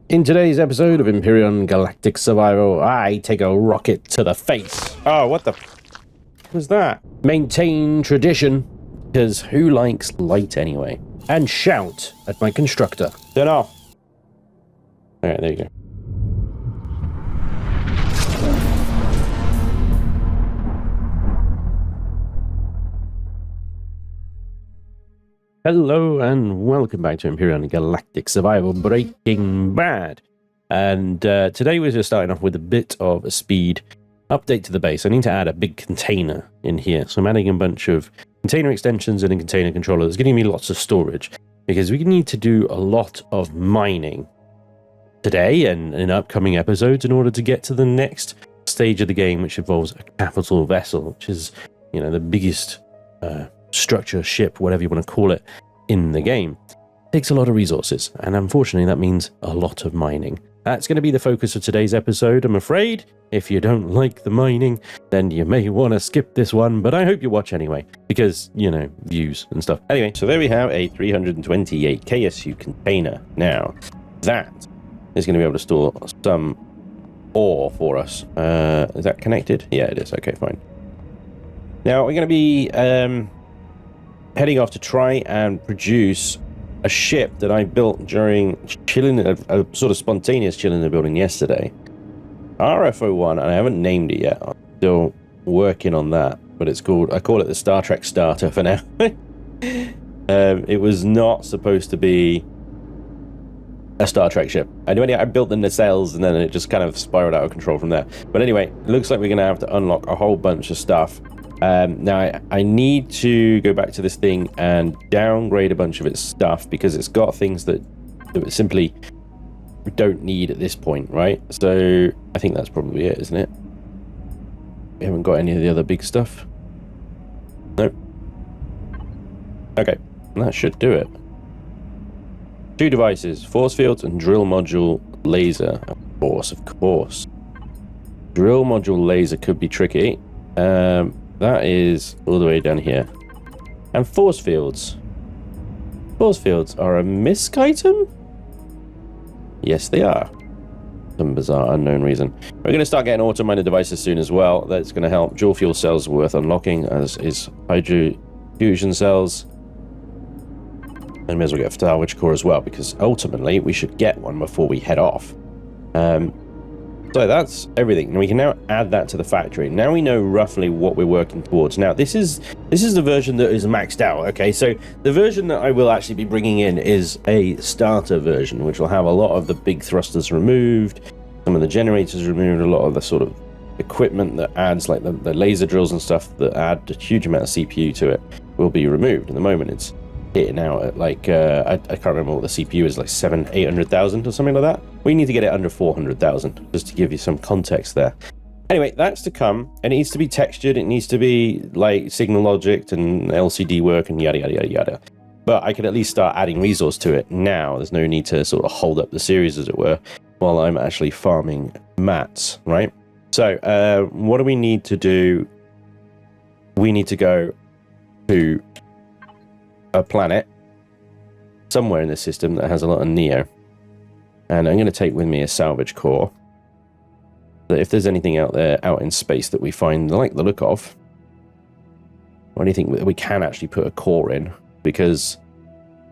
In today's episode of Empyrion Galactic Survival, I take a rocket to the face. Oh, what the f was that? Maintain tradition, because who likes light anyway? And shout at my constructor. Turn off. Alright, there you go. Hello and welcome back to Empyrion Galactic Survival Breaking Bad. And today we're just starting off with a bit of a speed update to the base. I need to add a big container in here. So I'm adding a bunch of container extensions and a container controller that's giving me lots of storage, because we need to do a lot of mining today and in upcoming episodes in order to get to the next stage of the game, which involves a capital vessel, which is, you know, the biggest structure, ship, whatever you want to call it, in the game. It takes a lot of resources, and unfortunately that means a lot of mining. That's going to be the focus of today's episode, I'm afraid. If you don't like the mining, then you may want to skip this one, but I hope you watch anyway, because, you know, views and stuff. Anyway, so there we have a 328 KSU container. Now, that is going to be able to store some ore for us. Is that connected? Yeah, it is. Okay, fine. Now, we're going to be heading off to try and produce a ship that I built during chilling, a sort of spontaneous chill in the building yesterday. RFO1, and I haven't named it yet. I'm still working on that, but it's called, I call it the Star Trek starter for now. It was not supposed to be a Star Trek ship. Anyway, I built the nacelles and then it just kind of spiraled out of control from there. But anyway, it looks like we're going to have to unlock a whole bunch of stuff. Now, I need to go back to this thing and downgrade a bunch of its stuff, because it's got things that we simply don't need at this point, right? So I think that's probably it, isn't it? We haven't got any of the other big stuff. Nope. Okay, that should do it. 2 devices, force fields and drill module laser. Of course. Drill module laser could be tricky. That is all the way down here. And force fields. Force fields are a misc item? Yes, they are. Some bizarre unknown reason. We're going to start getting auto-miner devices soon as well. That's going to help. Dual fuel cells are worth unlocking, as is hydro fusion cells. And may as well get a salvage core as well, because ultimately we should get one before we head off. So that's everything, and we can now add that to the factory. Now we know roughly what we're working towards. Now this is the version that is maxed out. Okay, so the version that I will actually be bringing in is a starter version, which will have a lot of the big thrusters removed, some of the generators removed, a lot of the sort of equipment that adds, like the laser drills and stuff that add a huge amount of CPU to it, will be removed. At the moment it's hitting out at like I can't remember what the CPU is, like 800,000 or something like that. We need to get it under 400,000, just to give you some context there. Anyway, that's to come, and it needs to be textured, it needs to be like signal logic and LCD work and yada yada yada yada. But I can at least start adding resource to it now. There's no need to sort of hold up the series, as it were, while I'm actually farming mats, right? So what do we need to do? We need to go to a planet somewhere in the system that has a lot of neo, and I'm going to take with me a salvage core, that if there's anything out there out in space that we find like the look of, or anything that we can actually put a core in, because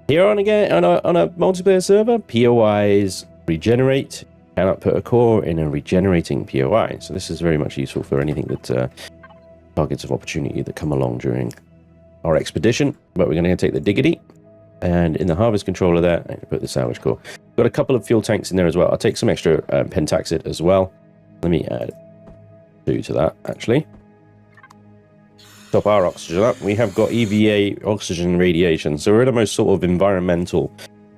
here on a multiplayer server, POIs regenerate. Cannot put a core in a regenerating POI, so this is very much useful for anything that targets of opportunity that come along during our expedition. But we're going to take the diggity, and in the harvest controller there, I'm going to put the salvage core. Got a couple of fuel tanks in there as well. I'll take some extra pentaxid as well. Let me add 2 to that, actually. Top our oxygen up. We have got EVA oxygen radiation, so we're in the most sort of environmental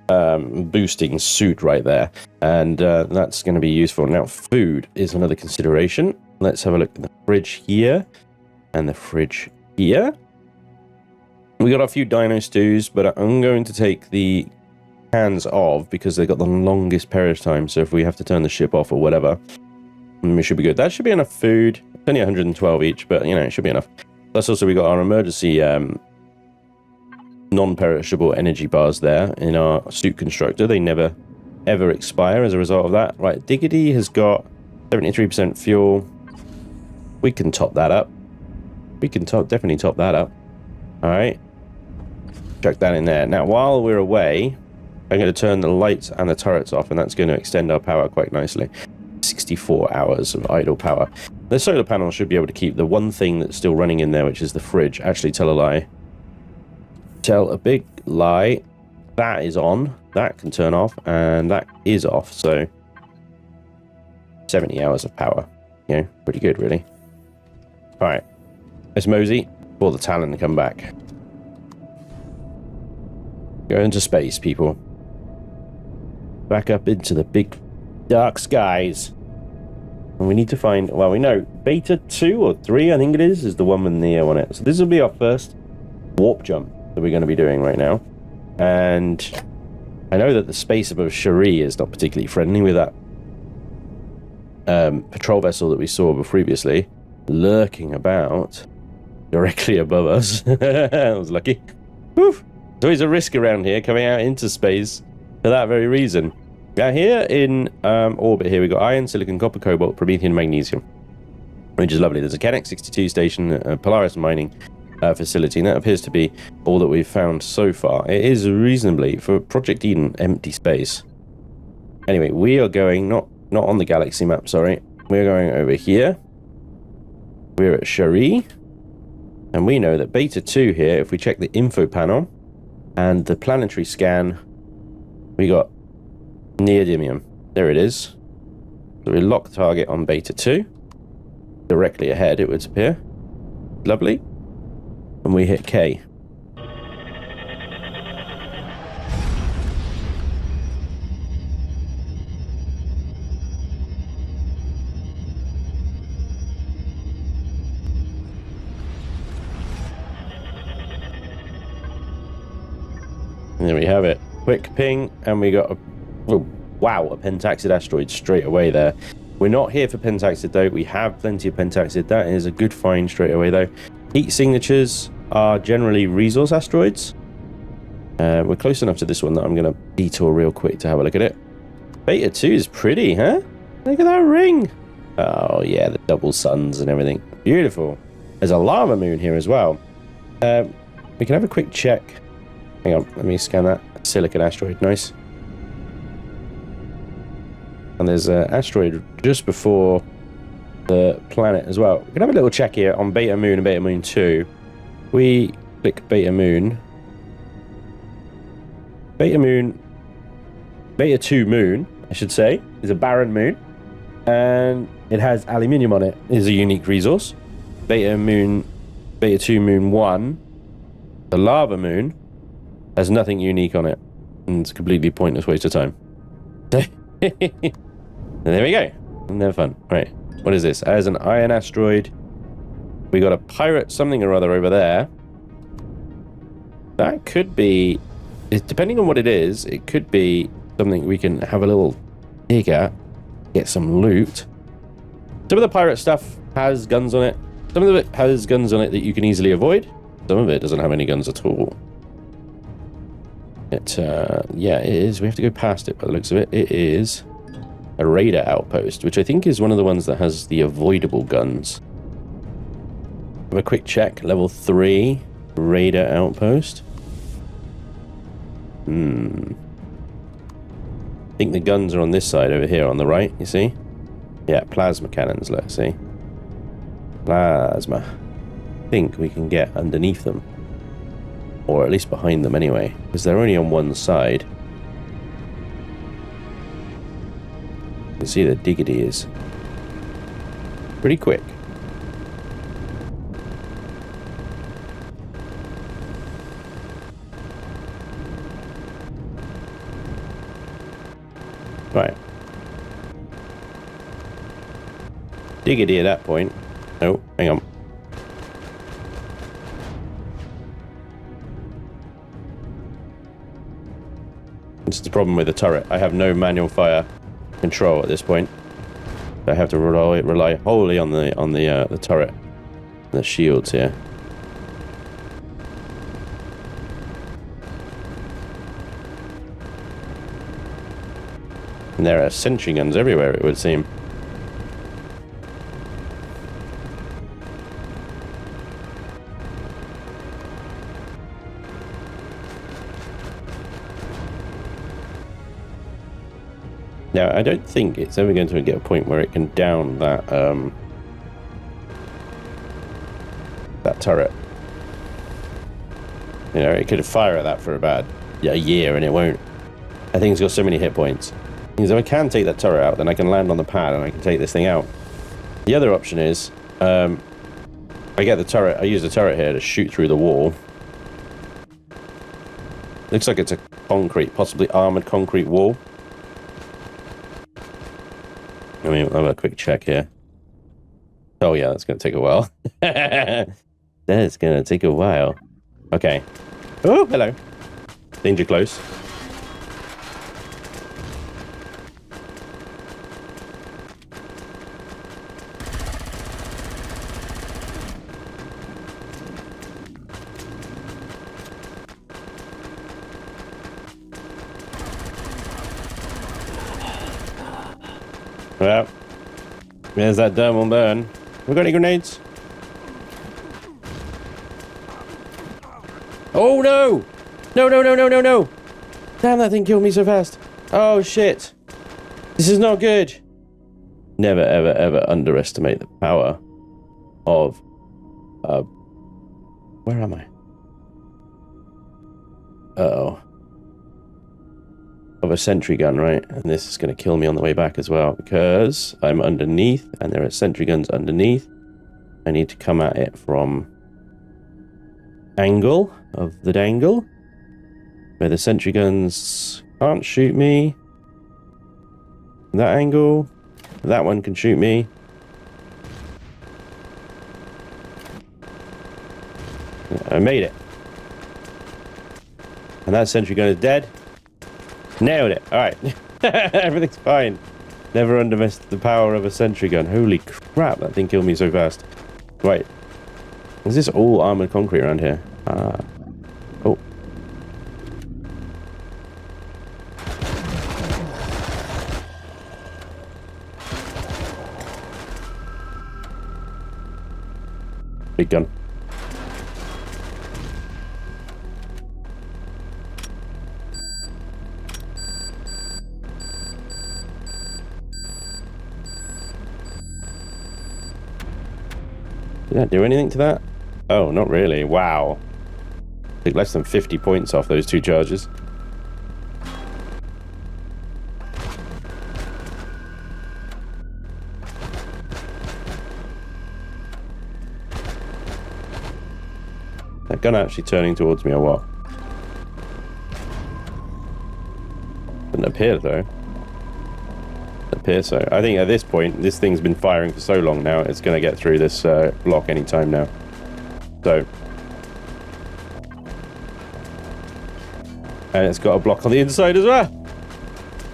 boosting suit right there, and that's going to be useful. Now, food is another consideration. Let's have a look at the fridge here and the fridge here. We got a few dino stews, but I'm going to take the cans of, because they've got the longest perish time, so if we have to turn the ship off or whatever, we should be good. That should be enough food. It's only 112 each, but, you know, it should be enough. Plus, also, we got our emergency non-perishable energy bars there in our suit constructor. They never ever expire as a result of that. Right, Diggity has got 73% fuel. We can top that up. We can definitely top that up. All right. Chuck that in there. Now, while we're away, I'm going to turn the lights and the turrets off, and that's going to extend our power quite nicely. 64 hours of idle power. The solar panel should be able to keep the one thing that's still running in there, which is the fridge. Actually, tell a lie. Tell a big lie. That is on. That can turn off, and that is off. So 70 hours of power. You know, pretty good, really. All right. Let's mosey for the Talon to come back. Go into space, people. Back up into the big dark skies. And we need to find, well, we know beta 2 or 3, I think it is the one with Neo on it. So this will be our first warp jump that we're going to be doing right now. And I know that the space above Cherie is not particularly friendly with that patrol vessel that we saw previously lurking about directly above us. I was lucky. Whew. There's always a risk around here coming out into space for that very reason. Now here in orbit here, we've got iron, silicon, copper, cobalt, promethium, magnesium, which is lovely. There's a Kennex 62 station, Polaris mining facility, and that appears to be all that we've found so far. It is reasonably, for Project Eden, empty space. Anyway, we are going, not on the galaxy map, sorry. We're going over here. We're at Cherie. And we know that beta 2 here, if we check the info panel and the planetary scan, we got neodymium. There it is. So we lock target on beta 2. Directly ahead, it would appear. Lovely. And we hit K. And there we have it. Quick ping, and we got a pentaxid asteroid straight away there. We're not here for pentaxid though. We have plenty of pentaxid. That is a good find straight away though. Heat signatures are generally resource asteroids. We're close enough to this one that I'm going to detour real quick to have a look at it. Beta 2 is pretty, huh? Look at that ring. Oh yeah, the double suns and everything. Beautiful. There's a lava moon here as well. We can have a quick check. Hang on, let me scan that. Silicon asteroid, nice. And there's an asteroid just before the planet as well. We can have a little check here on Beta Moon and Beta Moon 2. We click Beta Moon. Beta 2 Moon, I should say, is a barren moon. And it has aluminium on it. It is a unique resource. Beta 2 Moon 1, the lava moon, has nothing unique on it. And it's a completely pointless waste of time. And there we go. And they're fun. Right. What is this? As an iron asteroid. We got a pirate something or other over there. That could be, depending on what it is, it could be something we can have a little dig at. Get some loot. Some of the pirate stuff has guns on it. Some of it has guns on it that you can easily avoid. Some of it doesn't have any guns at all. Yeah, it is. We have to go past it by the looks of it. It is a radar outpost, which I think is one of the ones that has the avoidable guns. Have a quick check. Level 3 radar outpost. I think the guns are on this side over here on the right, you see? Yeah, plasma cannons, let's see. Plasma. I think we can get underneath them. Or at least behind them anyway, because they're only on one side. You can see the diggity is pretty quick. Right. Diggity at that point. Oh, hang on. This is the problem with the turret. I have no manual fire control at this point. I have to rely wholly on the turret, the shields here. And there are sentry guns everywhere, it would seem. Now, I don't think it's ever going to get a point where it can down that that turret. You know, it could fire at that for about a year and it won't. I think it's got so many hit points. Because if I can take that turret out, then I can land on the pad and I can take this thing out. The other option is, I get the turret, I use the turret here to shoot through the wall. Looks like it's a concrete, possibly armored concrete wall. I mean, I'll have a quick check here. Oh yeah, that's going to take a while. That's going to take a while. Okay. Oh, hello. Danger close. Well, there's that thermal burn. We got any grenades? Oh no! No, no, no, no, no, no! Damn, that thing killed me so fast. Oh shit. This is not good. Never, ever, ever underestimate the power of... where am I? Uh-oh. Of a sentry gun, right? And this is going to kill me on the way back as well because I'm underneath and there are sentry guns underneath. I need to come at it from angle of the dangle where the sentry guns can't shoot me. That angle, that one can shoot me. I made it. And that sentry gun is dead. Nailed it. Alright. Everything's fine. Never underestimate the power of a sentry gun. Holy crap, that thing killed me so fast. Right. Is this all armored concrete around here? Oh. Big gun. Did that do anything to that? Oh, not really. Wow. Took less than 50 points off those two charges. That gun actually turning towards me or what? Doesn't appear though. So I think at this point this thing's been firing for so long now it's going to get through this block anytime now. So, and it's got a block on the inside as well.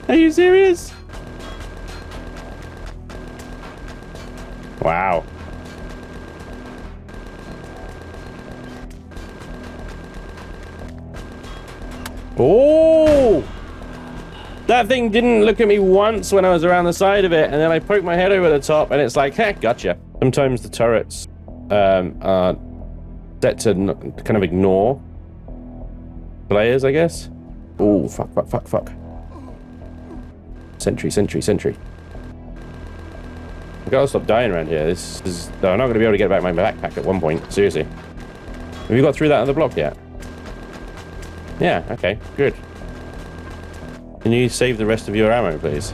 Are you serious? Wow. Oh! That thing didn't look at me once when I was around the side of it, and then I poked my head over the top, and it's like, heh, gotcha. Sometimes the turrets are set to kind of ignore players, I guess. Oh, fuck, fuck, fuck, fuck. Sentry, sentry, sentry. I gotta stop dying around here. This is... No, I'm not gonna be able to get back my backpack at one point. Seriously. Have you got through that other block yet? Yeah, okay, good. Can you save the rest of your ammo, please?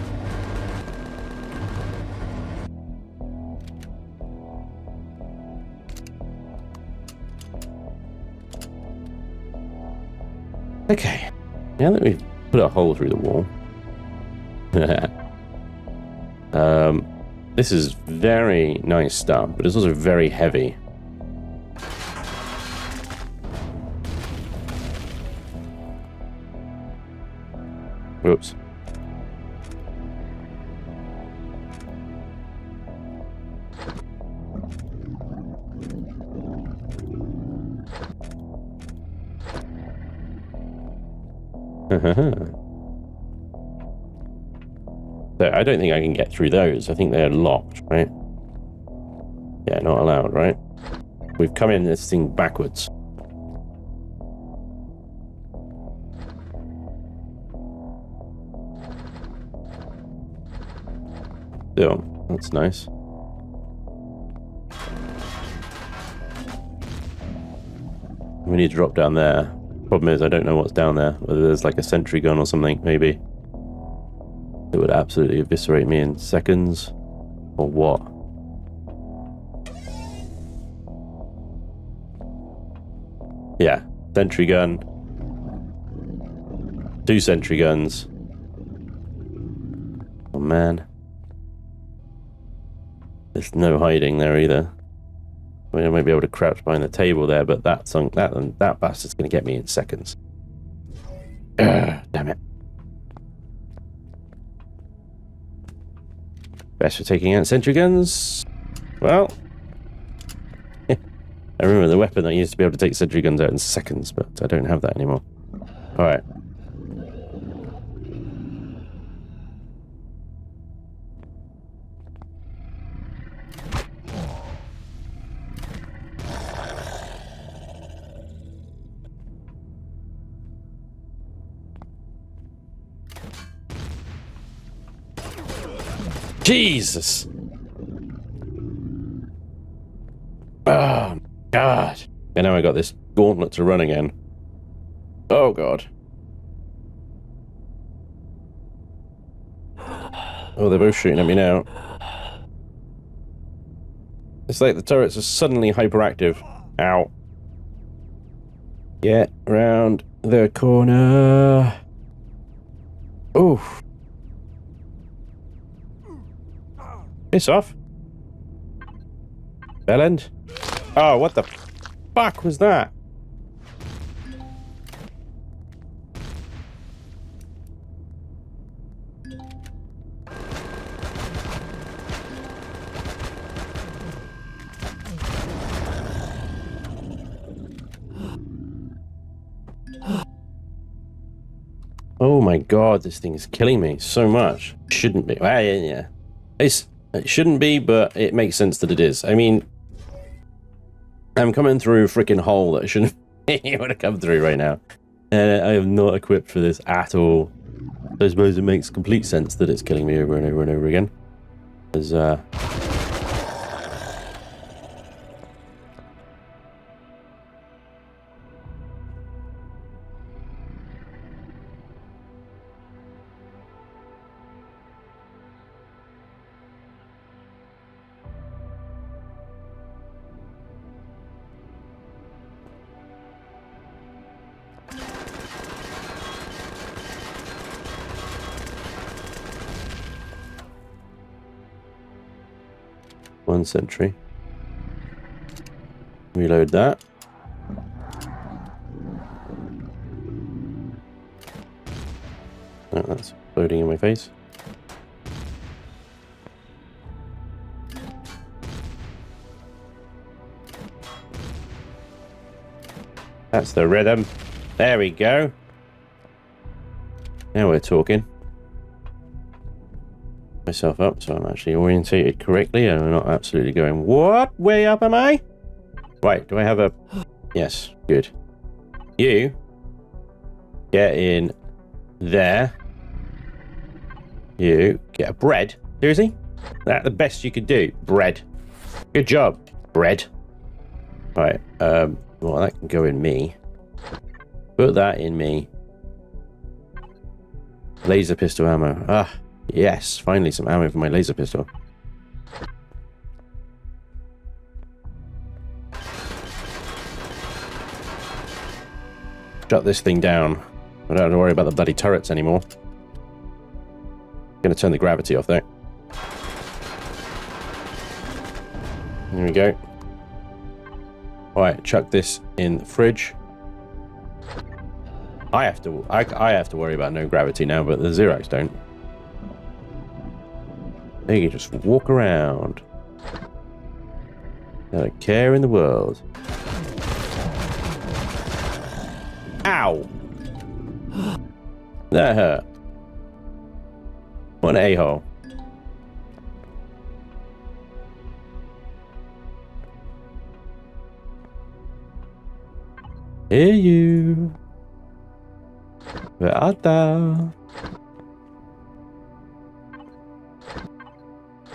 Okay. Now that we've put a hole through the wall. This is very nice stuff, but it's also very heavy. Whoops. So I don't think I can get through those. I think they're locked, right? Yeah, not allowed, right? We've come in this thing backwards. Oh, that's nice. We need to drop down there. Problem is, I don't know what's down there. Whether there's like a sentry gun or something, maybe. It would absolutely eviscerate me in seconds. Or what? Yeah, sentry gun. 2 sentry guns. Oh man. There's no hiding there either. I mean, I might be able to crouch behind the table there, but that bastard's going to get me in seconds. Damn it. Best for taking out sentry guns. Well, I remember the weapon I used to be able to take sentry guns out in seconds, but I don't have that anymore. Alright. Jesus! Oh, God. And now I got this gauntlet to run again. Oh, God. Oh, they're both shooting at me now. It's like the turrets are suddenly hyperactive. Ow. Get round the corner. Oof. Piss off. Bellend. Oh, what the fuck was that? Oh my god, this thing is killing me so much. Shouldn't be. Well, yeah. It shouldn't be, but it makes sense that it is. I mean, I'm coming through a freaking hole that I shouldn't be able to come through right now. And I am not equipped for this at all. So I suppose it makes complete sense that it's killing me over and over and over again. There's, one sentry. Reload that. Oh, that's loading in my face. That's the rhythm. There we go. Now we're talking. Myself up so I'm actually orientated correctly and I'm not absolutely going, what? Way up am I? Right, do I have a... Yes, good. You get in there. You get a bread. Seriously? That's the best you could do. Bread. Good job. Bread. Right, well, that can go in me. Put that in me. Laser pistol ammo. Ah, yes. Finally some ammo for my laser pistol. Shut this thing down. I don't have to worry about the bloody turrets anymore. Gonna turn the gravity off though. There we go. Alright, chuck this in the fridge. I have to worry about no gravity now, but the Xerox don't. They can just walk around. Not a care in the world. Ow! That hurt. What an a-hole. Hear you. Where art thou?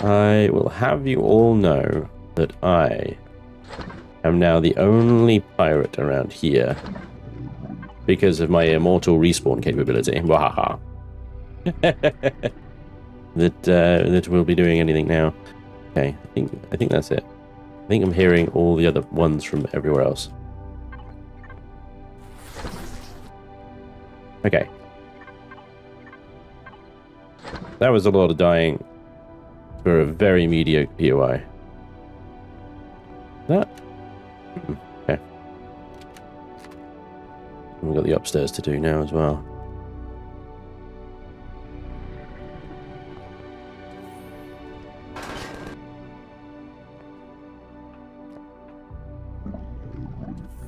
I will have you all know that I am now the only pirate around here because of my immortal respawn capability. Wahaha. that will be doing anything now. Okay, I think that's it. I think I'm hearing all the other ones from everywhere else. Okay. That was a lot of dying for a very mediocre POI. That? Okay. We've got the upstairs to do now as well.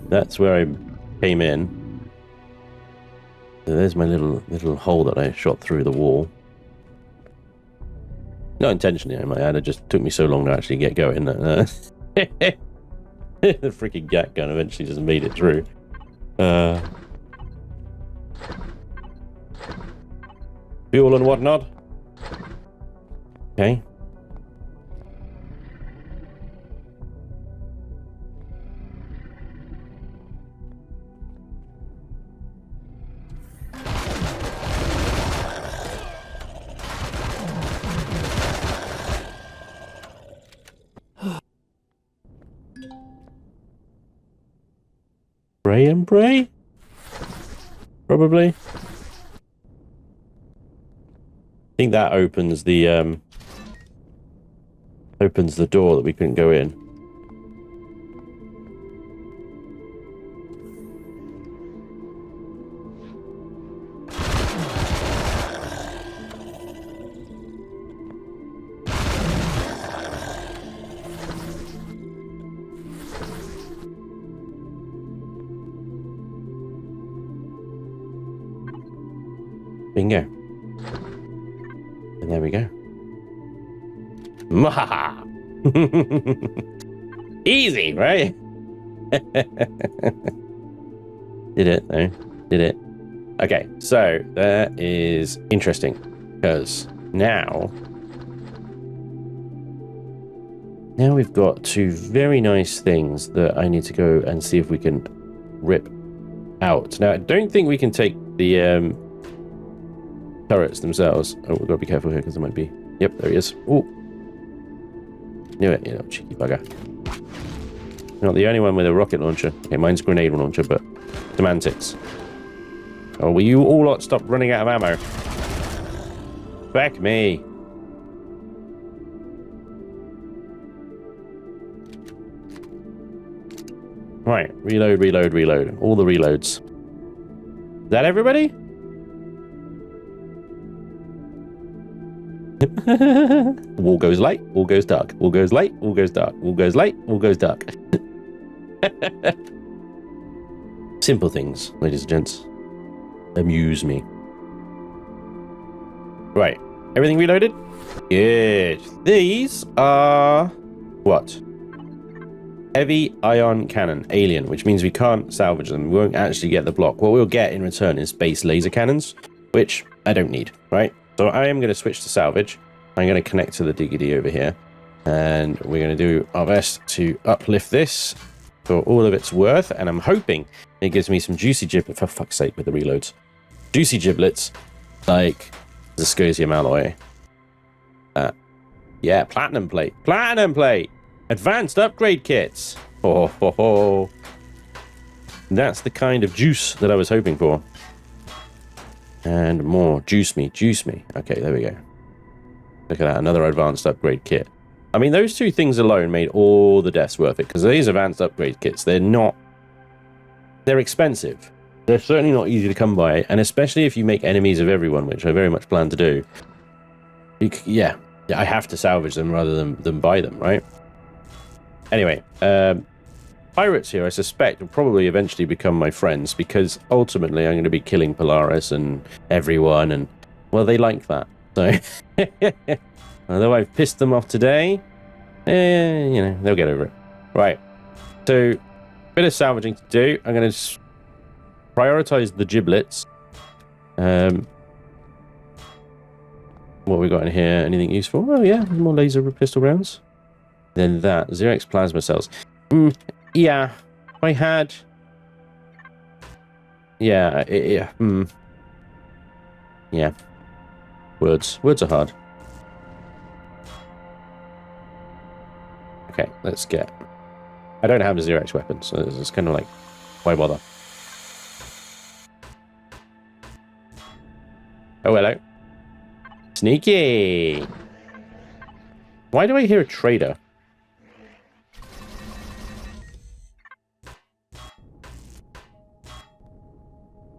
That's where I came in. So there's my little hole that I shot through the wall. Not intentionally, I might add. It just took me so long to actually get going that the freaking gat gun eventually just made it through. Fuel and whatnot. Okay. Pray and pray? Probably. I think that opens the door that we couldn't go in. Bingo. And there we go. Mahaha! Easy, right? Did it, though. Did it. Okay, so that is interesting. Because now we've got two very nice things that I need to go and see if we can rip out. Now, I don't think we can take the turrets themselves. Oh, we've got to be careful here because there might be... Yep, there he is. Ooh. Knew it, you little cheeky bugger. Not the only one with a rocket launcher. Okay, mine's a grenade launcher, but semantics. Oh, will you all lot stop running out of ammo? Back me. Right, reload, reload, reload. All the reloads. Is that everybody? Wall goes light, wall goes dark, wall goes light, wall goes dark, wall goes light, wall goes dark. Simple things, ladies and gents. Amuse me. Right, everything reloaded? Good. These are... what? Heavy ion cannon, alien, which means we can't salvage them. We won't actually get the block. What we'll get in return is base laser cannons, which I don't need, right? So I am going to switch to salvage. I'm going to connect to the diggity over here. And we're going to do our best to uplift this for all of its worth. And I'm hoping it gives me some juicy giblets, for fuck's sake with the reloads. Juicy giblets like Viscosium alloy. Yeah, platinum plate. Platinum plate! Advanced upgrade kits. Oh, ho, ho. That's the kind of juice that I was hoping for. And more. Juice me, juice me. Okay, there we go. Look at that, another advanced upgrade kit. I mean, those two things alone made all the deaths worth it, because these advanced upgrade kits, they're expensive. They're certainly not easy to come by, and especially if you make enemies of everyone, which I very much plan to do. Yeah, I have to salvage them rather than buy them, right? Anyway, pirates here, I suspect, will probably eventually become my friends, because ultimately I'm going to be killing Polaris and everyone, and, well, they like that. So, although I've pissed them off today, you know, they'll get over it. Right, so, bit of salvaging to do. I'm going to prioritize the giblets. What we got in here? Anything useful? Oh yeah, more laser pistol rounds. Then that 0x plasma cells. Yeah, I had. Yeah, yeah. Words are hard. Okay, let's get. I don't have a 0x weapon, so it's kind of like, why bother? Oh, hello. Sneaky! Why do I hear a trader?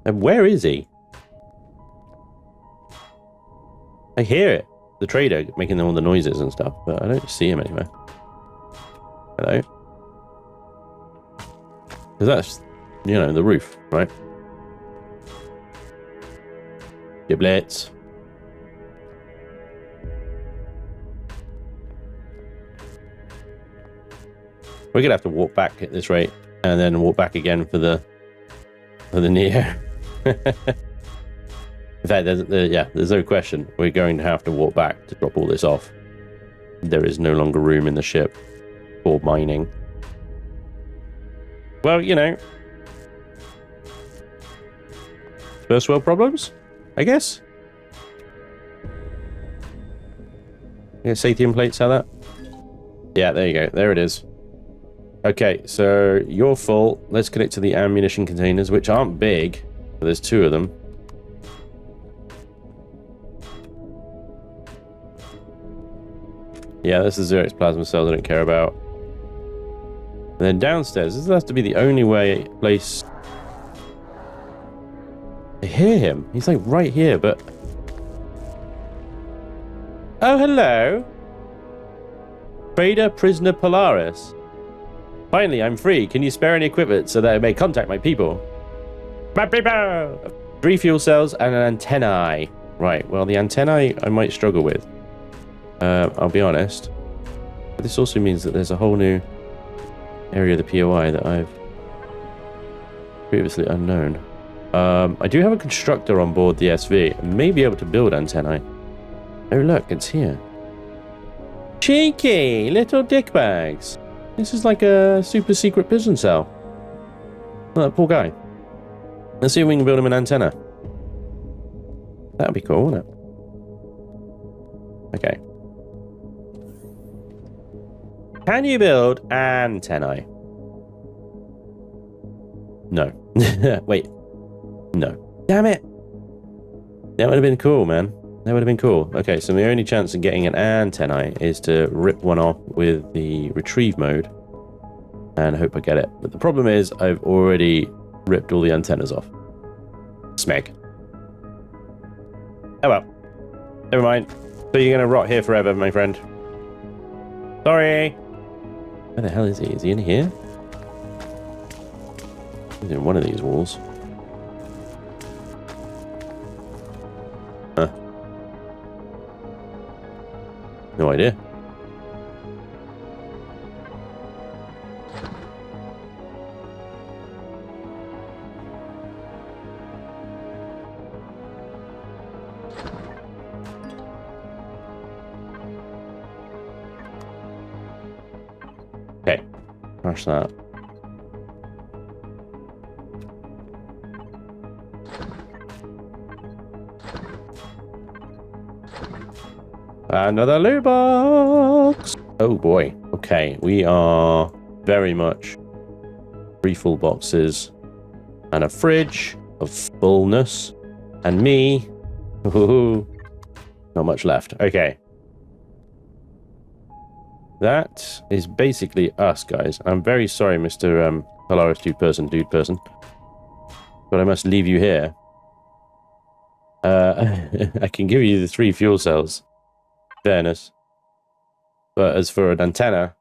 And where is he? I hear it. The trader making all the noises and stuff, but I don't see him anywhere. Hello? Because that's, you know, the roof, right? Giblets. We're gonna have to walk back at this rate, and then walk back again for the Neo. In fact, there's no question we're going to have to walk back to drop all this off. There is no longer room in the ship for mining. Well, you know, first world problems, I guess. Satium plates, how that? Yeah, there you go. There it is. Okay, so you're full. Let's connect to the ammunition containers, which aren't big. But there's 2 of them. Yeah, this is 0x plasma cells I don't care about. And then downstairs, this has to be the only place. I hear him. He's like right here, but... Oh, hello. Trader Prisoner Polaris. Finally, I'm free. Can you spare any equipment so that I may contact my people? My people! 3 fuel cells and an antennae. Right, well, the antennae I might struggle with. I'll be honest. But this also means that there's a whole new area of the POI that I've previously unknown. I do have a constructor on board the SV. I may be able to build antennae. Oh, look, it's here. Cheeky little dickbags. This is like a super secret prison cell. Oh, that poor guy. Let's see if we can build him an antenna. That'd be cool, wouldn't it? Okay. Can you build antennae? No. Wait. No. Damn it. That would have been cool, man. That would have been cool. Okay, so the only chance of getting an antennae is to rip one off with the retrieve mode and hope I get it. But the problem is I've already ripped all the antennas off. Smeg. Oh well. Never mind. So you're going to rot here forever, my friend. Sorry. Where the hell is he? Is he in here? He's in one of these walls. Huh. No idea. Okay. Crush that. Another loot box! Oh boy. Okay, we are very much 3 full boxes and a fridge of fullness. And me. Ooh, not much left. Okay. That is basically us, guys. I'm very sorry, Mr. Polaris dude person. But I must leave you here. I can give you the 3 fuel cells. Fairness. But as for an antenna,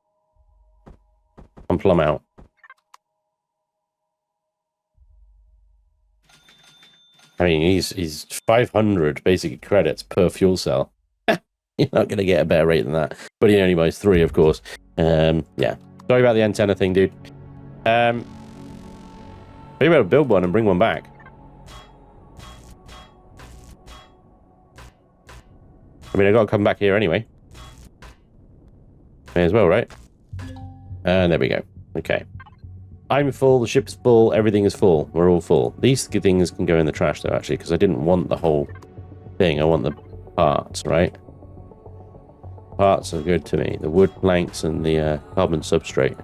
I'm plumb out. I mean, he's 500 basic credits per fuel cell. You're not going to get a better rate than that. But he only buys 3, of course. Yeah. Sorry about the antenna thing, dude. Maybe I'll build one and bring one back. I mean, I gotta come back here anyway. May as well, right? And there we go. Okay. I'm full, the ship's full, everything is full. We're all full. These things can go in the trash, though, actually, because I didn't want the whole thing. I want the parts, right? Parts are good to me. The wood planks and the carbon substrate.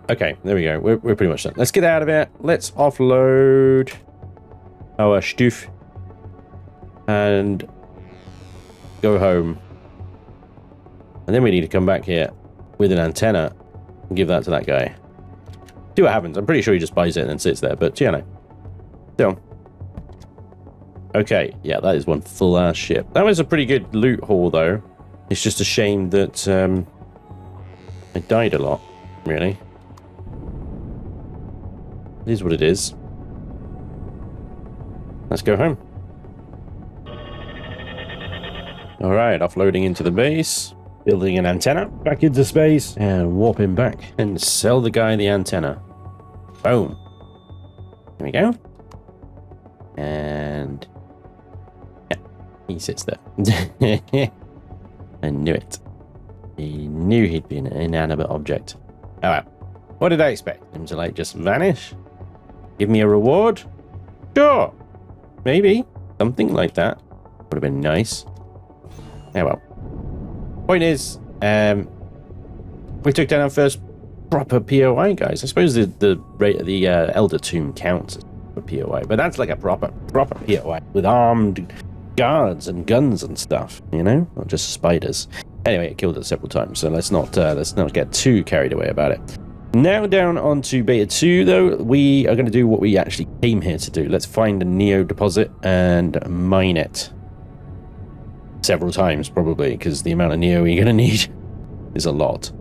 Okay, there we go. We're pretty much done. Let's get out of it. Let's offload our stuff and go home. And then we need to come back here with an antenna and give that to that guy. See what happens. I'm pretty sure he just buys it and then sits there, but you know. Still. Okay, yeah, that is one full-ass ship. That was a pretty good loot haul, though. It's just a shame that I died a lot, really. It is what it is. Let's go home. Alright, offloading into the base. Building an antenna back into space. And warping back. And sell the guy the antenna. Boom. There we go. And... yeah, he sits there. I knew it. He knew he'd be an inanimate object. Oh well. What did I expect? Him to, like, just vanish? Give me a reward? Sure. Maybe. Something like that. Would have been nice. Oh well. Point is, we took down our first proper POI, guys. I suppose the rate of the Elder Tomb counts as a POI, but that's like a proper POI with armed guards and guns and stuff, you know, not just spiders. Anyway, it killed us several times, so let's not get too carried away about it. Now down onto Beta 2, though, we are going to do what we actually came here to do. Let's find a Neo deposit and mine it. Several times, probably, because the amount of Neo you're going to need is a lot.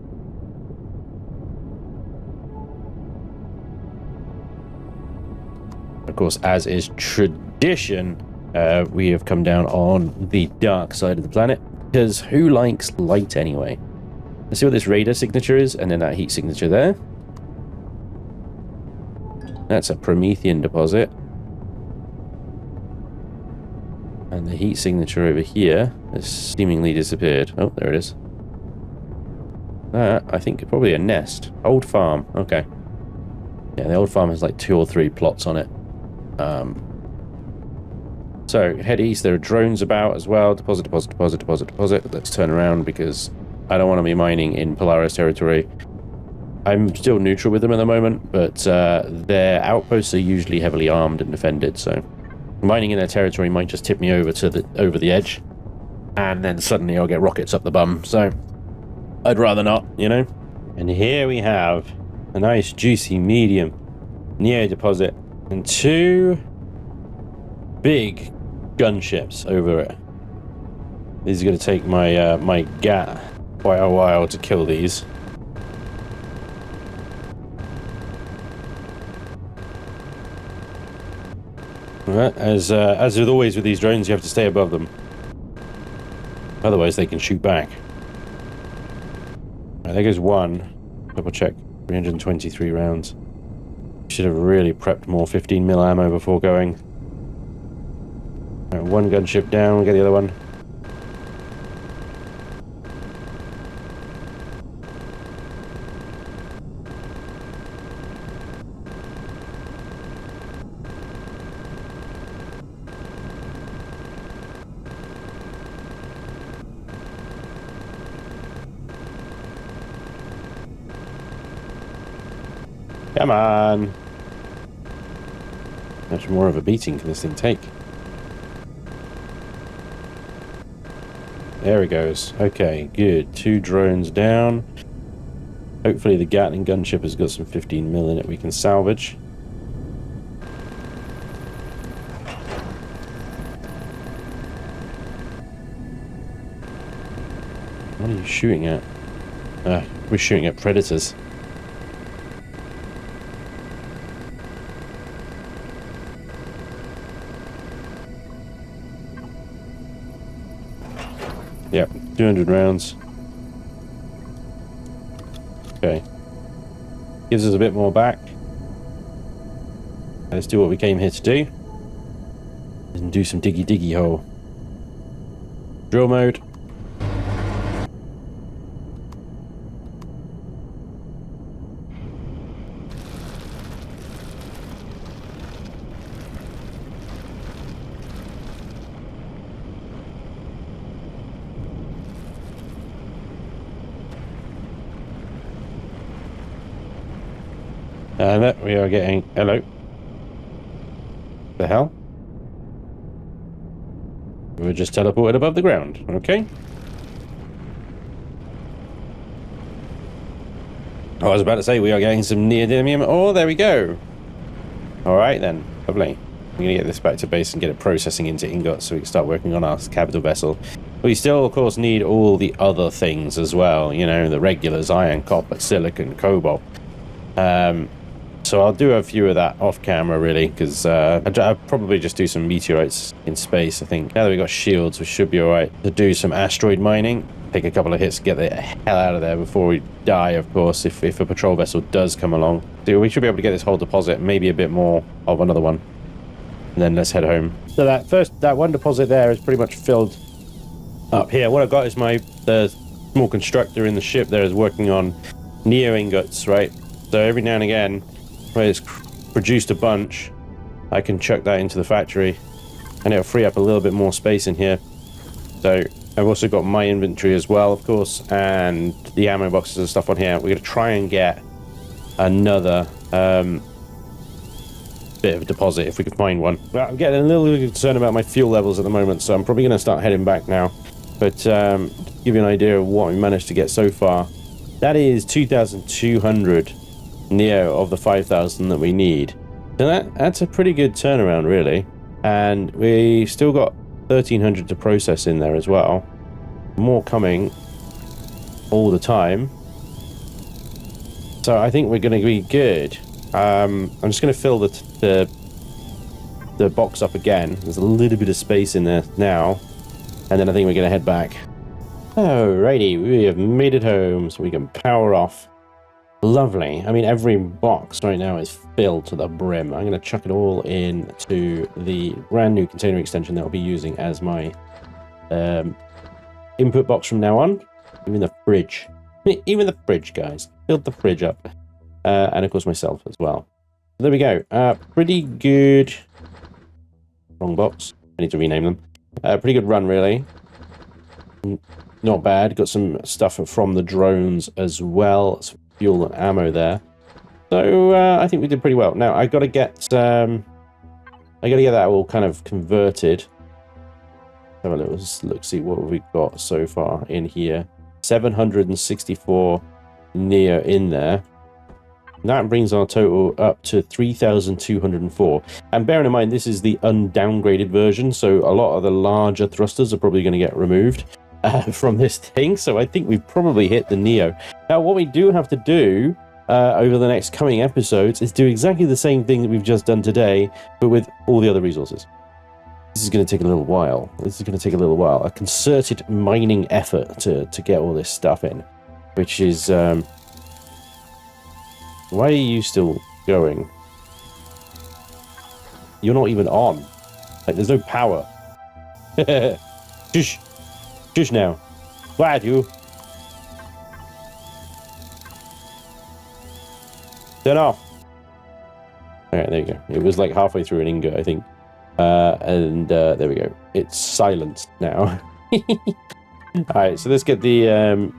Of course, as is tradition, we have come down on the dark side of the planet, because who likes light anyway? Let's see what this radar signature is, and then that heat signature there. That's a Promethean deposit. And the heat signature over here has seemingly disappeared. Oh, there it is. That, I think, probably a nest. Old farm. Okay. Yeah, the old farm has like 2 or 3 plots on it. So, head east. There are drones about as well. Deposit, deposit, deposit, deposit, deposit. Let's turn around because I don't want to be mining in Polaris territory. I'm still neutral with them at the moment, but their outposts are usually heavily armed and defended, so... mining in their territory might just tip me over the edge, and then suddenly I'll get rockets up the bum. So I'd rather not, you know. And here we have a nice juicy medium Neo deposit and 2 big gunships over it. These are going to take my my GAT quite a while to kill these. Right, as with always with these drones, you have to stay above them. Otherwise, they can shoot back. Right, there goes one. Double check. 323 rounds. Should have really prepped more 15mm ammo before going. Right, one gunship down. We'll get the other one. Come on! How much more of a beating can this thing take? There it goes. Okay, good. 2 drones down. Hopefully the Gatling gunship has got some 15mm in it we can salvage. What are you shooting at? We're shooting at predators. Yep, 200 rounds. Okay. Gives us a bit more back. Let's do what we came here to do. And do some diggy hole. Drill mode. And we are getting... Hello. The hell? We were just teleported above the ground. Okay. I was about to say we are getting some neodymium. Oh, there we go. All right then. Lovely. We're going to get this back to base and get it processing into ingots so we can start working on our capital vessel. We still, of course, need all the other things as well. You know, the regulars, iron, copper, silicon, cobalt. So I'll do a few of that off camera, really, because I'll probably just do some meteorites in space, I think. Now that we've got shields, we should be all right to do some asteroid mining. Take a couple of hits to get the hell out of there before we die, of course, if a patrol vessel does come along. So we should be able to get this whole deposit, maybe a bit more of another one. And then let's head home. So that one deposit there is pretty much filled up here. What I've got is the small constructor in the ship there is working on neo ingots, right? So every now and again, where it's produced a bunch, I can chuck that into the factory and it'll free up a little bit more space in here. So I've also got my inventory as well, of course, and the ammo boxes and stuff on here. We're going to try and get another bit of a deposit if we can find one. Well, I'm getting a little bit concerned about my fuel levels at the moment, so I'm probably going to start heading back now. But to give you an idea of what we managed to get so far, that is 2,200 neo of the 5,000 that we need. So that's a pretty good turnaround, really. And we still got 1,300 to process in there as well. More coming all the time. So I think we're going to be good. I'm just going to fill the box up again. There's a little bit of space in there now. And then I think we're going to head back. Alrighty, we have made it home so we can power off. Lovely. I mean, every box right now is filled to the brim. I'm going to chuck it all into the brand new container extension that I'll be using as my input box from now on. Even the fridge. Even the fridge, guys. Filled the fridge up. And of course myself as well. So there we go. Pretty good... Wrong box. I need to rename them. Pretty good run, really. Not bad. Got some stuff from the drones as well. Some fuel and ammo there. So I think we did pretty well. Now I got to get that all kind of converted. Have a little look, see what we've got so far in here. 764 neo in there. That brings our total up to 3,204. And bearing in mind, this is the undowngraded version, so a lot of the larger thrusters are probably going to get removed from this thing. So I think we've probably hit the neo. Now, what we do have to do over the next coming episodes is do exactly the same thing that we've just done today, but with all the other resources. This is going to take a little while. A concerted mining effort to get all this stuff in, which is... Why are you still going? You're not even on. Like, there's no power. Shush. Shush now. Quiet, you. Turn off. Alright, there you go. It was like halfway through an ingot, I think. And there we go. It's silent now. Alright, so let's get the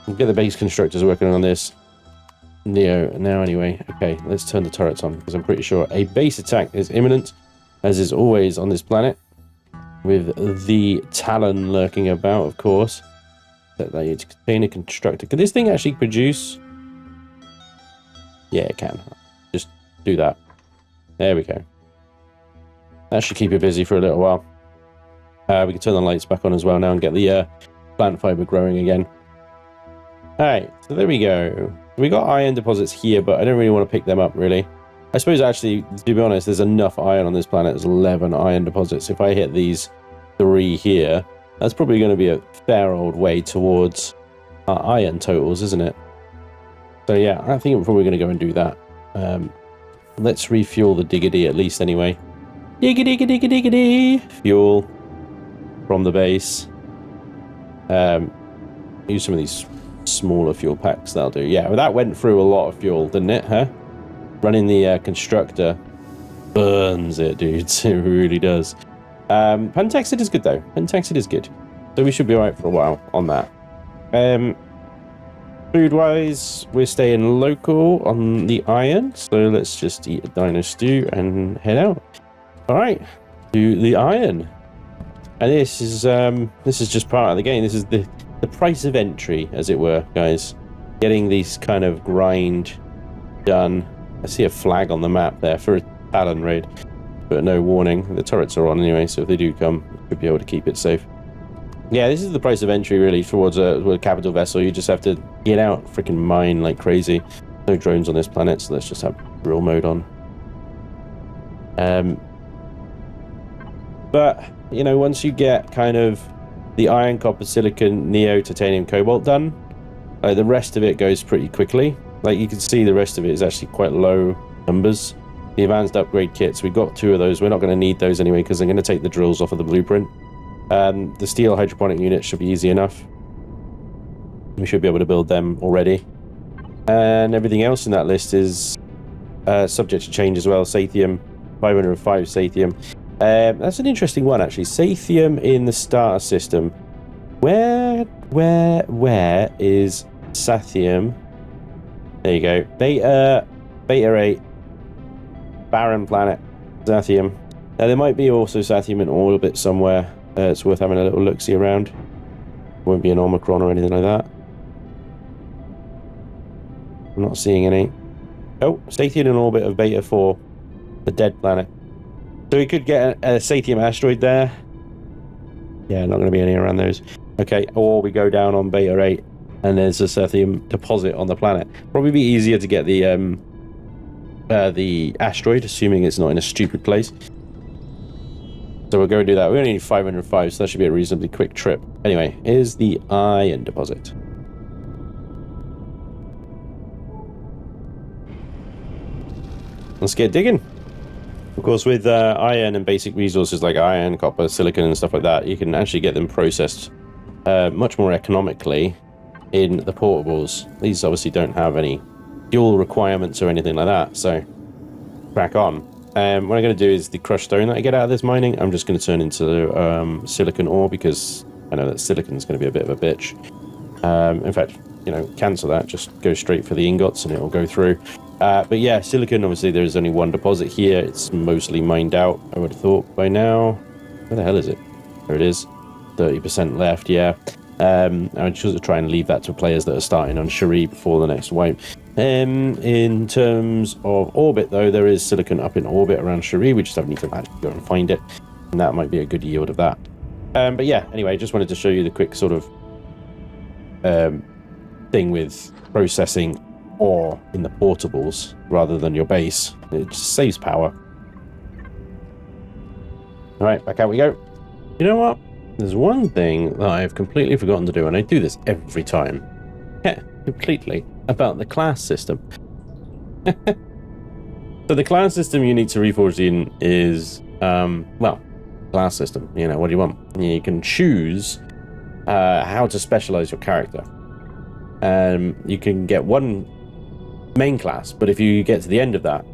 base constructors working on this. Neo now anyway. Okay, let's turn the turrets on because I'm pretty sure a base attack is imminent, as is always on this planet, with the Talon lurking about, of course. Set that to container constructor. Can this thing actually produce? Yeah, it can. Just do that. There we go. That should keep it busy for a little while. We can turn the lights back on as well now and get the plant fiber growing again. Alright, so there we go. We got iron deposits here, but I don't really want to pick them up, really. I suppose, actually, to be honest, there's enough iron on this planet. There's 11 iron deposits. If I hit these 3 here, that's probably going to be a fair old way towards our iron totals, isn't it? So yeah, I think I'm probably going to go and do that. Let's refuel the diggity at least anyway. Diggity, diggity, diggity. Fuel from the base. Use some of these smaller fuel packs, that'll do. Yeah, well, that went through a lot of fuel, didn't it, huh? Running the constructor burns it, dudes. It really does. Pentexid is good, though. Pentexid is good. So we should be alright for a while on that. Food-wise, we're staying local on the iron. So let's just eat a dino stew and head out. Alright, to the iron. And this is just part of the game. This is the price of entry, as it were, guys. Getting these kind of grind done. I see a flag on the map there for a Talon raid, but no warning. The turrets are on anyway, so if they do come, we'll be able to keep it safe. Yeah, this is the price of entry, really, towards a capital vessel. You just have to get out, freaking mine like crazy. No drones on this planet, so let's just have drill mode on. But, you know, once you get kind of the iron, copper, silicon, neo, titanium, cobalt done, the rest of it goes pretty quickly. Like, you can see the rest of it is actually quite low numbers. The advanced upgrade kits, we got 2 of those. We're not going to need those anyway because I'm going to take the drills off of the blueprint. The steel hydroponic units should be easy enough. We should be able to build them already. And everything else in that list is subject to change as well. Sathium, 505 Sathium. That's an interesting one, actually. Sathium in the starter system. Where is Sathium? There you go. Beta 8. Barren planet. Sathium. Now, there might be also Sathium in orbit somewhere. It's worth having a little look-see around. Won't be an Omicron or anything like that. I'm not seeing any. Oh, Sathium in orbit of Beta 4. The dead planet. So we could get a Sathium asteroid there. Yeah, not going to be any around those. Okay, or we go down on Beta 8 and there's a Sathium deposit on the planet. Probably be easier to get the asteroid, assuming it's not in a stupid place. So we'll go and do that. We only need 505, so that should be a reasonably quick trip. Anyway, here's the iron deposit. Let's get digging. Of course, with iron and basic resources like iron, copper, silicon, and stuff like that, you can actually get them processed much more economically in the portables. These obviously don't have any fuel requirements or anything like that, so crack on. What I'm going to do is the crushed stone that I get out of this mining, I'm just going to turn into silicon ore because I know that silicon is going to be a bit of a bitch. In fact, you know, cancel that, just go straight for the ingots and it will go through. But yeah, silicon, obviously there's only one deposit here. It's mostly mined out, I would have thought by now. Where the hell is it? There it is. 30% left, yeah. I'm just try and leave that to players that are starting on Cherie before the next wipe. In terms of orbit, though, there is silicon up in orbit around Cherie. We just don't need to actually go and find it, and that might be a good yield of that. But yeah, anyway, just wanted to show you the quick sort of thing with processing ore in the portables rather than your base. It just saves power. All right, back out we go. You know what? There's one thing that I've completely forgotten to do, and I do this every time. Yeah, completely. About the class system. So the class system you need to Reforged Eden is, well, class system. You know, what do you want? You can choose how to specialize your character. You can get one main class, but if you get to the end of that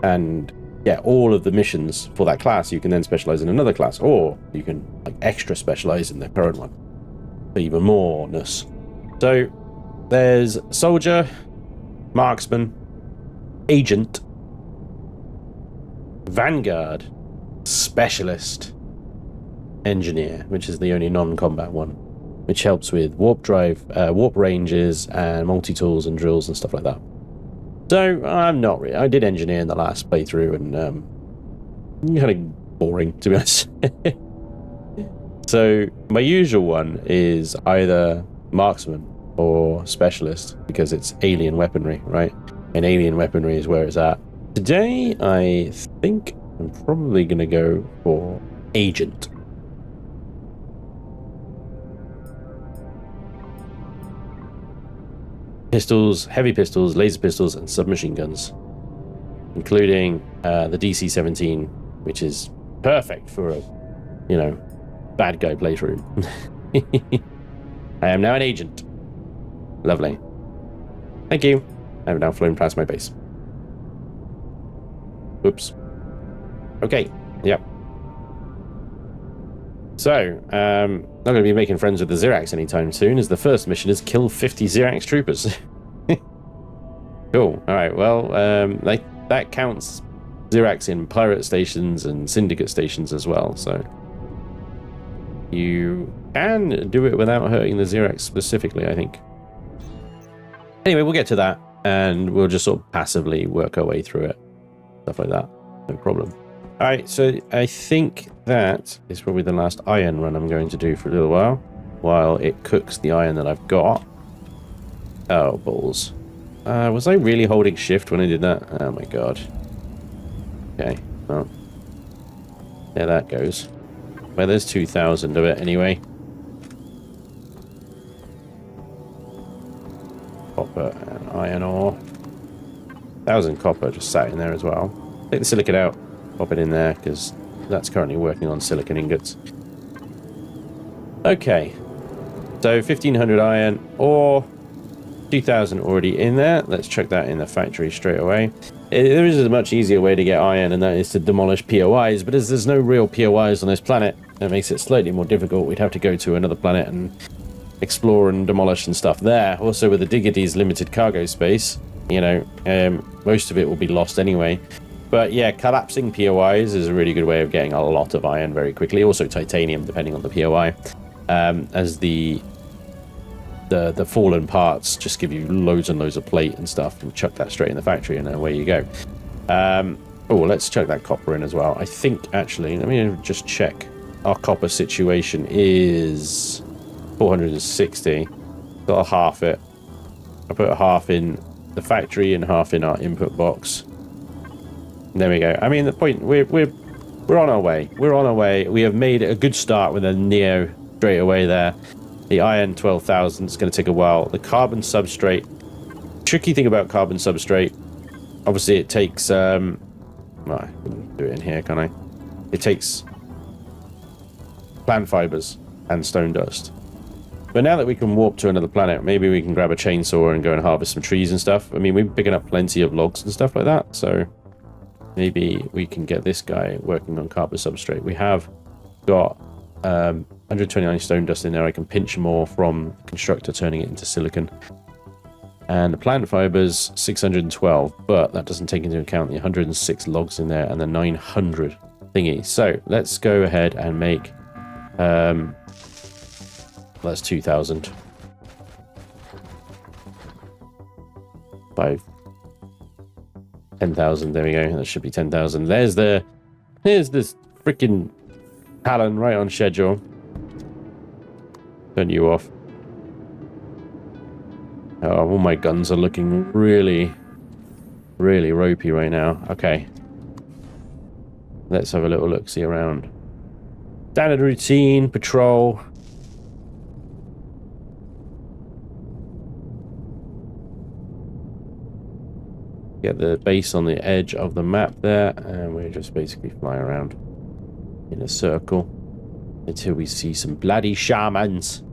and get all of the missions for that class, you can then specialize in another class, or you can like extra specialize in the current one for even more-ness. So there's soldier, marksman, agent, vanguard, specialist, engineer, which is the only non-combat one, which helps with warp drive, warp ranges, and multi-tools and drills and stuff like that. So I'm not really. I did engineer in the last playthrough, and kind of boring, to be honest. So my usual one is either marksman or specialist because it's alien weaponry, right? And alien weaponry is where it's at. Today, I think I'm probably going to go for agent. pistols, heavy pistols, laser pistols, and submachine guns, including the DC-17, which is perfect for a, you know, bad guy playthrough. I am now an agent. Lovely. Thank you. I have now flown past my base. Oops. Okay. Yep. So, not going to be making friends with the Zirax anytime soon, as the first mission is kill 50 Zirax troopers. Cool. All right. Well, that counts Zirax in pirate stations and syndicate stations as well. So you can do it without hurting the Zirax specifically, I think. Anyway, we'll get to that, and we'll just sort of passively work our way through it. Stuff like that. No problem. All right, so I think that is probably the last iron run I'm going to do for a little while it cooks the iron that I've got. Oh, balls. Was I really holding shift when I did that? Oh my god. Okay, well. There that goes. Well, there's 2,000 of it anyway. Copper and iron ore. 1,000 copper just sat in there as well. Take the silicate out. Pop it in there, because that's currently working on silicon ingots. Okay. So 1,500 iron ore. 2,000 already in there. Let's chuck that in the factory straight away. There is a much easier way to get iron, and that is to demolish POIs, but as there's no real POIs on this planet, that makes it slightly more difficult. We'd have to go to another planet and explore and demolish and stuff there. Also, with the Diggity's limited cargo space, you know, most of it will be lost anyway. But yeah, collapsing POIs is a really good way of getting a lot of iron very quickly. Also titanium, depending on the POI, as the fallen parts just give you loads and loads of plate and stuff, and chuck that straight in the factory, and away you go. Oh, let's chuck that copper in as well. I think, actually, let me just check. Our copper situation is 460. So I'll half it. I'll put half in the factory and half in our input box. There we go. I mean, the point, we're on our way. We're on our way. We have made a good start with a Neo straight away there. The iron 12,000 is going to take a while. The carbon substrate. Tricky thing about carbon substrate, obviously it takes, well, I can do it in here, can I? It takes plant fibers and stone dust. But now that we can warp to another planet, maybe we can grab a chainsaw and go and harvest some trees and stuff. I mean, we're picking up plenty of logs and stuff like that, so maybe we can get this guy working on carbon substrate. We have got 129 stone dust in there. I can pinch more from the constructor, turning it into silicon. And the plant fibers, 612, but that doesn't take into account the 106 logs in there and the 900 thingy. So let's go ahead and make, that's 2,000. 10,000, there we go. That should be 10,000. There's this freaking Talon right on schedule. Turn you off. Oh, all my guns are looking really, really ropey right now. Okay. Let's have a little look-see around. Standard routine, patrol. Get the base on the edge of the map there, and we just basically fly around in a circle until we see some bloody shamans.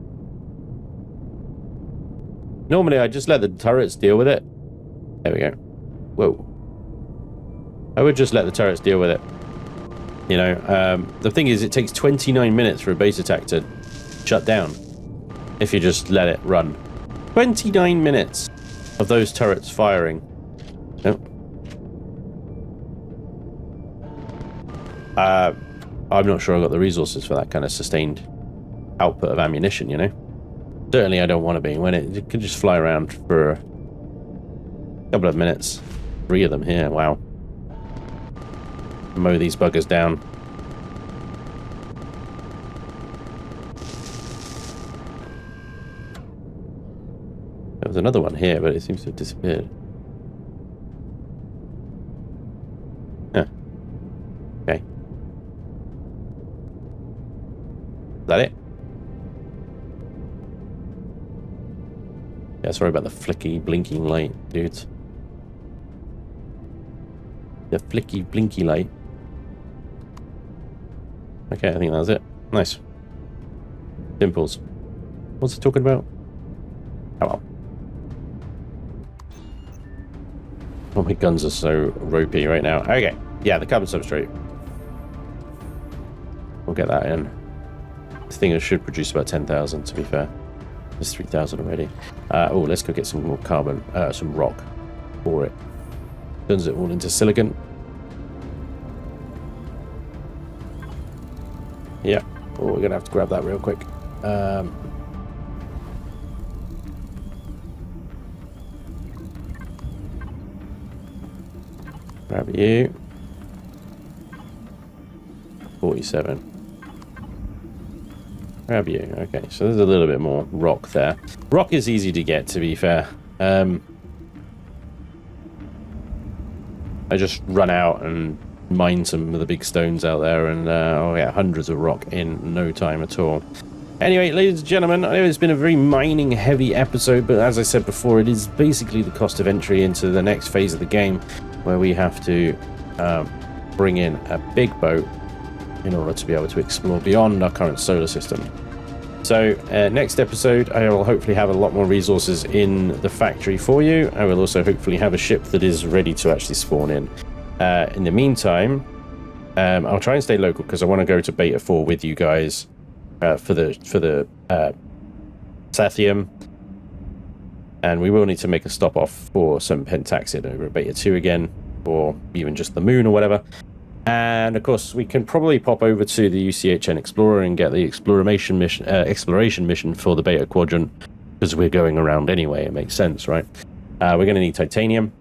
Normally I just let the turrets deal with it. There we go. Whoa. I would just let the turrets deal with it. You know, the thing is, it takes 29 minutes for a base attack to shut down if you just let it run. 29 minutes of those turrets firing. Nope. I'm not sure I've got the resources for that kind of sustained output of ammunition, you know? Certainly I don't want to be. When it could just fly around for a couple of minutes. 3 of them here, wow. Mow these buggers down. There was another one here, but it seems to have disappeared. Yeah. Okay. Is that it? Yeah, sorry about the flicky, blinking light, dudes. The flicky, blinky light. Okay, I think that's it. Nice. Dimples. What's it talking about? Oh well. Oh, my guns are so ropey right now. Okay, yeah, the carbon substrate. We'll get that in. This thing should produce about 10,000, to be fair. There's 3,000 already. Oh, let's go get some more carbon, some rock for it. Turns it all into silicon. Yeah. Oh, we're gonna have to grab that real quick. Grab you. 47. Grab you. Okay, so there's a little bit more rock there. Rock is easy to get, to be fair. I just run out and mine some of the big stones out there, and I'll get hundreds of rock in no time at all. Anyway, ladies and gentlemen, I know it's been a very mining heavy episode, but as I said before, it is basically the cost of entry into the next phase of the game, where we have to bring in a big boat in order to be able to explore beyond our current solar system. So next episode, I will hopefully have a lot more resources in the factory for you. I will also hopefully have a ship that is ready to actually spawn in. In the meantime, I'll try and stay local because I want to go to Beta 4 with you guys for the Sathium. And we will need to make a stop off for some pentaxid over at Beta 2 again, or even just the moon or whatever. And of course, we can probably pop over to the UCHN Explorer and get the exploration mission for the Beta Quadrant, because we're going around anyway. It makes sense, right? We're going to need titanium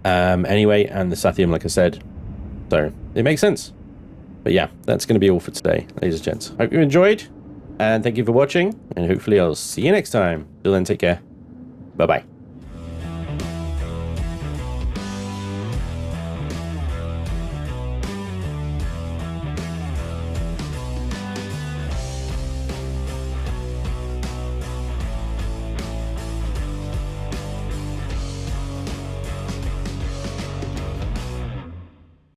anyway, and the Sathium, like I said. So it makes sense. But yeah, that's going to be all for today, ladies and gents. Hope you enjoyed, and thank you for watching, and hopefully I'll see you next time. Till then, take care. Bye-bye.